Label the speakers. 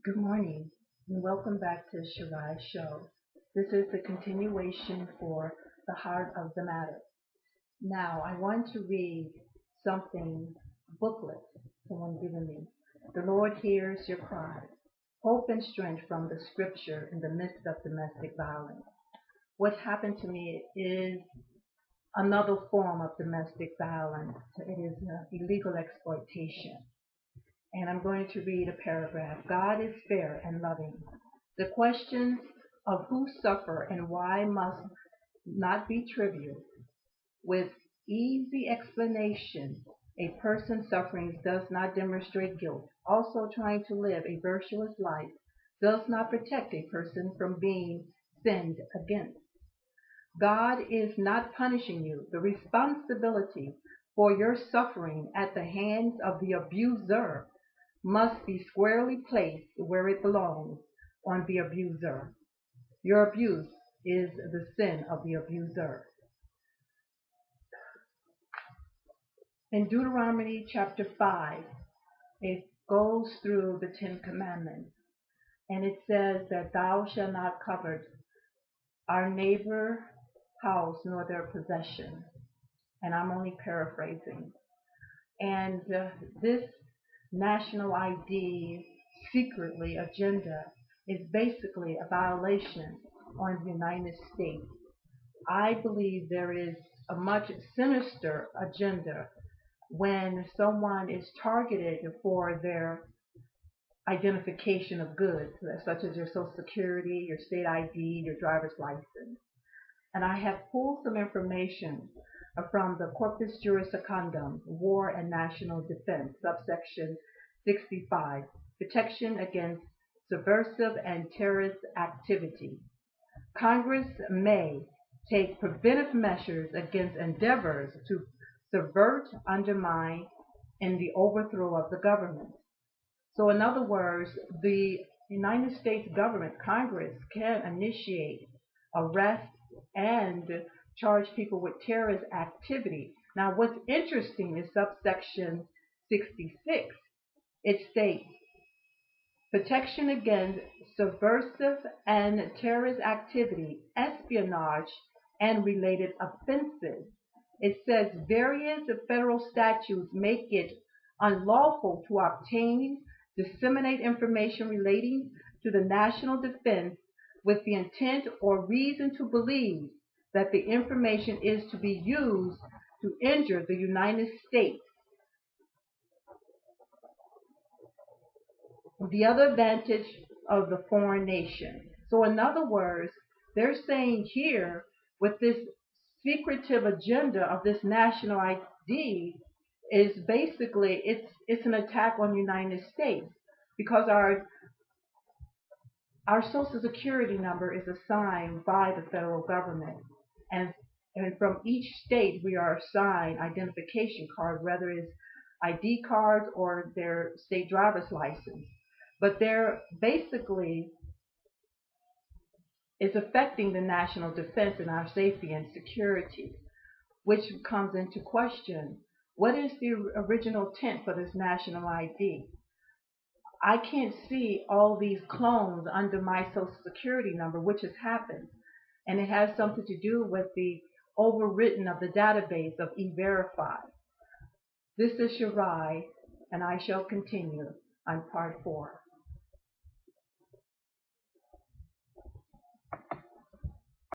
Speaker 1: Good morning and welcome back to Shirai's show. This is the continuation for the heart of the matter. Now, I want to read something, a booklet someone given me. The Lord hears your cry. Hope and strength from the scripture in the midst of domestic violence. What happened to me is another form of domestic violence. It is illegal exploitation. And I'm going to read a paragraph. God is fair and loving. The questions of who suffer and why must not be trivial. With easy explanation, a person's sufferings does not demonstrate guilt. Also, trying to live a virtuous life does not protect a person from being sinned against. God is not punishing you. The responsibility for your suffering at the hands of the abuser must be squarely placed where it belongs, on the abuser. Your abuse is the sin of the abuser. In Deuteronomy chapter 5, it goes through the Ten Commandments, and it says that thou shalt not covet our neighbor house nor their possession. And I'm only paraphrasing. And this national ID secretly agenda is basically a violation on the United States. I believe there is a much sinister agenda when someone is targeted for their identification of goods, such as your Social Security, your state ID, your driver's license. And I have pulled some information from the Corpus Juris Secundum, War and National Defense, subsection 65, Protection Against Subversive and Terrorist Activity. Congress may take preventive measures against endeavors to subvert, undermine, and the overthrow of the government. So in other words, the United States government, Congress, can initiate arrests and charge people with terrorist activity. Now, what's interesting is subsection 66. It states, protection against subversive and terrorist activity, espionage, and related offenses. It says various federal statutes make it unlawful to obtain, disseminate information relating to the national defense with the intent or reason to believe that the information is to be used to injure the United States. The other advantage of the foreign nation. So in other words, they're saying here with this secretive agenda of this national ID is basically it's an attack on the United States because our Social Security number is assigned by the federal government, and from each state we are assigned identification cards, whether it's ID cards or their state driver's license. But they're basically is affecting the national defense and our safety and security, which comes into question. What is the original intent for this national ID? I can't see all these clones under my Social Security number, which has happened. And it has something to do with the overwritten of the database of E-Verify. This is Shirai, and I shall continue on part 4.